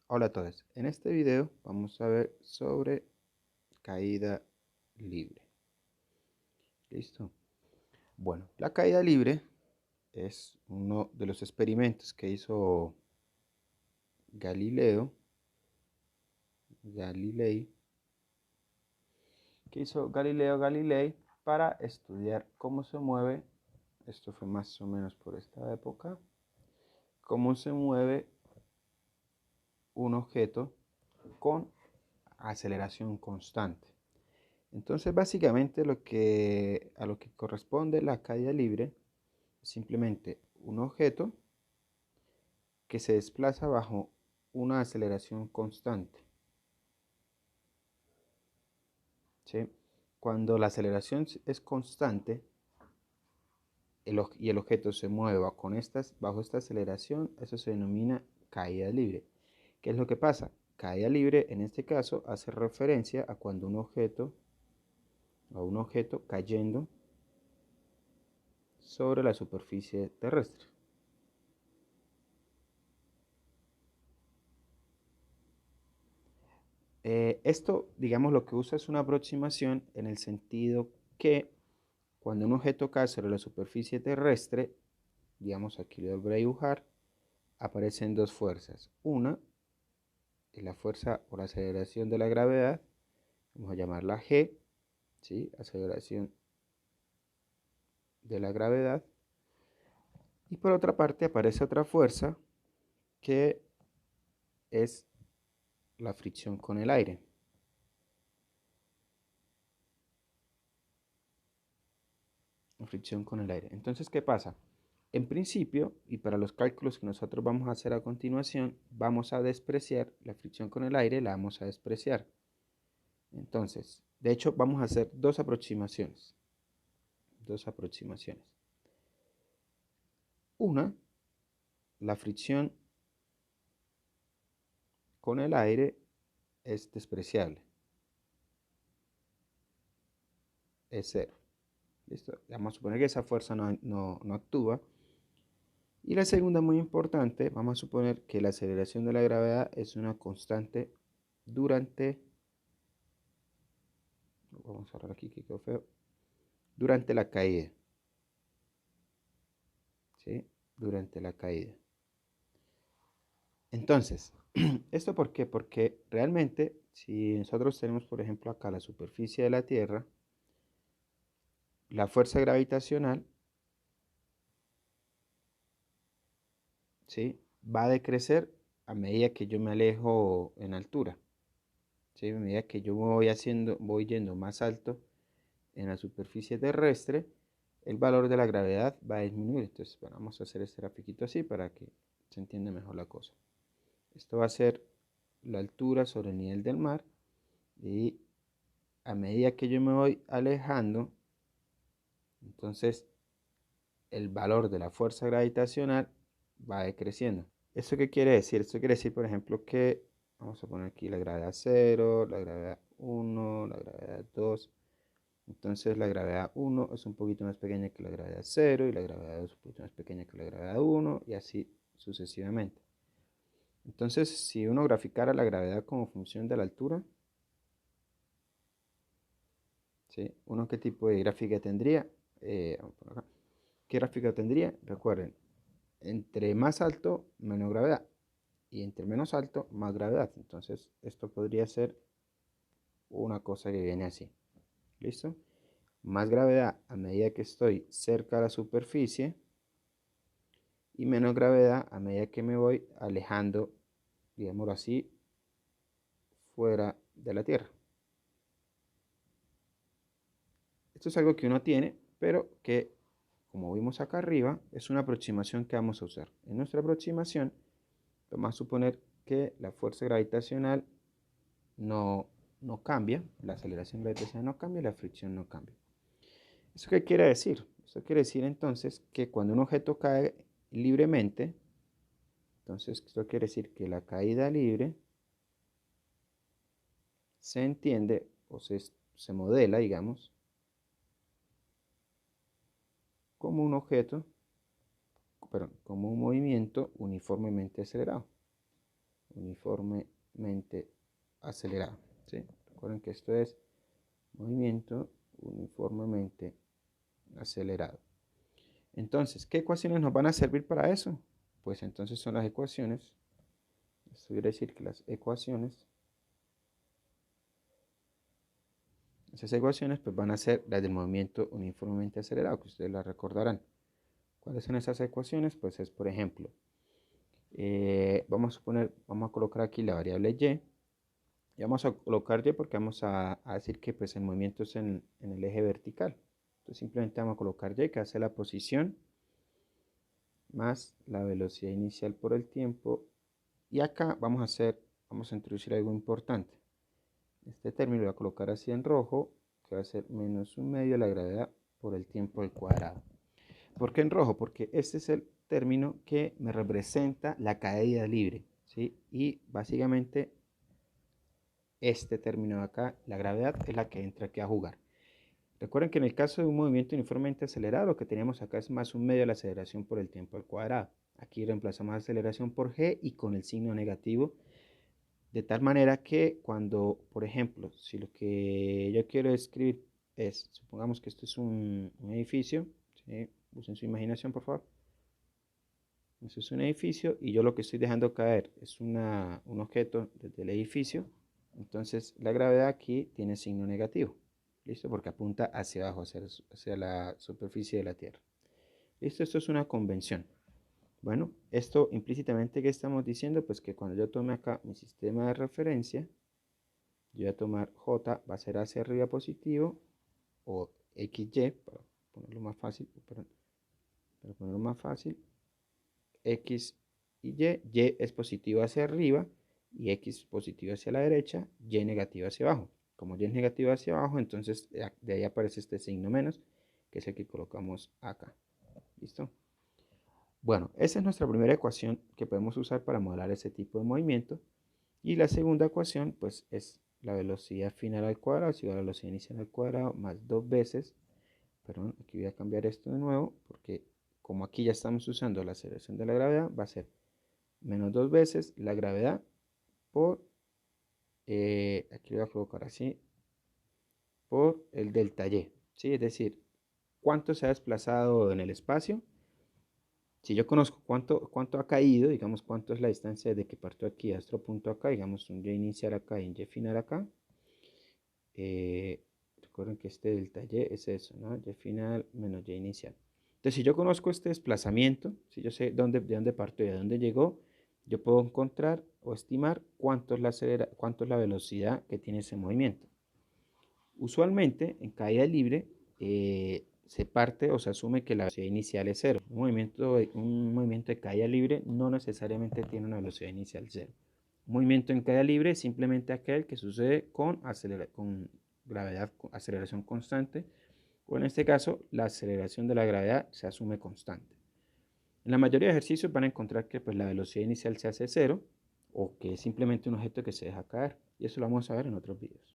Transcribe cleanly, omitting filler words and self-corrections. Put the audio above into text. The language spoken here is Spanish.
Hola a todos, en este video vamos a ver sobre caída libre. ¿Listo? Bueno, la caída libre es uno de los experimentos que hizo Galileo Galilei, Galilei para estudiar cómo se mueve, esto fue más o menos por esta época, cómo se mueve un objeto con aceleración constante. Entonces, básicamente a lo que corresponde la caída libre es simplemente un objeto que se desplaza bajo una aceleración constante. ¿Sí? Cuando la aceleración es constante y el objeto se mueve bajo esta aceleración, eso se denomina caída libre. ¿Qué es lo que pasa? Caída libre en este caso hace referencia a cuando un objeto cayendo sobre la superficie terrestre. Esto, digamos, lo que usa es una aproximación en el sentido que cuando un objeto cae sobre la superficie terrestre, digamos, aquí lo voy a dibujar, aparecen dos fuerzas. Una es la fuerza o la aceleración de la gravedad, vamos a llamarla G, ¿sí? Aceleración de la gravedad. Y por otra parte aparece otra fuerza que es la fricción con el aire. La fricción con el aire. Entonces, ¿qué pasa? En principio, y para los cálculos que nosotros vamos a hacer a continuación, vamos a despreciar la fricción con el aire, la vamos a despreciar. Entonces, de hecho, vamos a hacer dos aproximaciones. Dos aproximaciones. Una, la fricción con el aire es despreciable. Es cero. ¿Listo? Vamos a suponer que esa fuerza no actúa. Y la segunda, muy importante, vamos a suponer que la aceleración de la gravedad es una constante durante, vamos a cerrar aquí que quedó feo, durante la caída. ¿Sí? Durante la caída. Entonces, ¿esto por qué? Porque realmente, si nosotros tenemos, por ejemplo, acá la superficie de la Tierra, la fuerza gravitacional, ¿sí? Va a decrecer a medida que yo me alejo en altura. ¿Sí? A medida que yo voy yendo más alto en la superficie terrestre, el valor de la gravedad va a disminuir. Entonces, bueno, vamos a hacer este grafiquito así para que se entienda mejor la cosa. Esto va a ser la altura sobre el nivel del mar y a medida que yo me voy alejando, entonces el valor de la fuerza gravitacional va decreciendo. ¿Eso qué quiere decir? Esto quiere decir, por ejemplo, que vamos a poner aquí la gravedad 0, la gravedad 1, la gravedad 2. Entonces la gravedad 1 es un poquito más pequeña que la gravedad 0 y la gravedad 2 es un poquito más pequeña que la gravedad 1 y así sucesivamente. Entonces, si uno graficara la gravedad como función de la altura, ¿sí? ¿Uno qué tipo de gráfica tendría? ¿Qué gráfica tendría? Recuerden, entre más alto, menos gravedad. Y entre menos alto, más gravedad. Entonces, esto podría ser una cosa que viene así. ¿Listo? Más gravedad a medida que estoy cerca de la superficie y menos gravedad a medida que me voy alejando, digámoslo así, fuera de la Tierra. Esto es algo que uno tiene, pero que, como vimos acá arriba, es una aproximación que vamos a usar. En nuestra aproximación, vamos a suponer que la fuerza gravitacional no, no cambia, la aceleración gravitacional no cambia, la fricción no cambia. ¿Eso qué quiere decir? Eso quiere decir entonces que cuando un objeto cae libremente, entonces esto quiere decir que la caída libre se entiende o se modela, digamos, como un objeto, perdón, como un movimiento uniformemente acelerado. uniformemente acelerado. ¿Sí? Recuerden que esto es movimiento uniformemente acelerado. Entonces, ¿qué ecuaciones nos van a servir para eso? Pues entonces son las ecuaciones. Esto quiere decir que esas ecuaciones pues van a ser las del movimiento uniformemente acelerado, que ustedes las recordarán. ¿Cuáles son esas ecuaciones? Pues es, por ejemplo, vamos a colocar aquí la variable y. Y vamos a colocar y porque vamos a decir que pues el movimiento es en el eje vertical. Entonces simplemente vamos a colocar y, que hace la posición más la velocidad inicial por el tiempo. Y acá vamos a introducir algo importante. Este término lo voy a colocar así en rojo, que va a ser menos 1/2 de la gravedad por el tiempo al cuadrado. ¿Por qué en rojo? Porque este es el término que me representa la caída libre, ¿sí? Y básicamente este término de acá, la gravedad, es la que entra aquí a jugar. Recuerden que en el caso de un movimiento uniformemente acelerado, lo que tenemos acá es más 1/2 de la aceleración por el tiempo al cuadrado. Aquí reemplazamos aceleración por g y con el signo negativo, de tal manera que cuando, por ejemplo, si lo que yo quiero escribir es, supongamos que esto es un edificio, ¿sí? Usen su imaginación, por favor. Esto es un edificio y yo lo que estoy dejando caer es un objeto desde el edificio. Entonces la gravedad aquí tiene signo negativo. ¿Listo? Porque apunta hacia abajo, hacia la superficie de la Tierra. ¿Listo? Esto es una convención. Bueno, esto implícitamente, ¿qué estamos diciendo? Pues que cuando yo tome acá mi sistema de referencia, yo voy a tomar J, va a ser hacia arriba positivo, o XY, para ponerlo más fácil, X y Y es positivo hacia arriba, y X positivo hacia la derecha, Y negativo hacia abajo. Como Y es negativo hacia abajo, entonces de ahí aparece este signo menos, que es el que colocamos acá. ¿Listo? Bueno, esa es nuestra primera ecuación que podemos usar para modelar ese tipo de movimiento. Y la segunda ecuación, pues, es la velocidad final al cuadrado, es igual a la velocidad inicial al cuadrado, más 2 veces, perdón, aquí voy a cambiar esto de nuevo, porque como aquí ya estamos usando la aceleración de la gravedad, va a ser menos 2 veces la gravedad por, aquí lo voy a colocar así, por el delta Y, ¿sí? Es decir, cuánto se ha desplazado en el espacio. Si yo conozco cuánto ha caído, digamos cuánto es la distancia desde que partió aquí a este punto acá, digamos un Y inicial acá y un Y final acá. Recuerden que este delta Y es eso, ¿no? Y final menos Y inicial. Entonces, si yo conozco este desplazamiento, si yo sé de dónde partió y a dónde llegó, yo puedo encontrar o estimar cuánto es la velocidad que tiene ese movimiento. Usualmente, en caída libre, se parte o se asume que la velocidad inicial es cero. Un movimiento de caída libre no necesariamente tiene una velocidad inicial cero. Un movimiento en caída libre es simplemente aquel que sucede con gravedad, aceleración constante, o en este caso, la aceleración de la gravedad se asume constante. En la mayoría de ejercicios van a encontrar que pues, la velocidad inicial se hace cero, o que es simplemente un objeto que se deja caer, y eso lo vamos a ver en otros videos.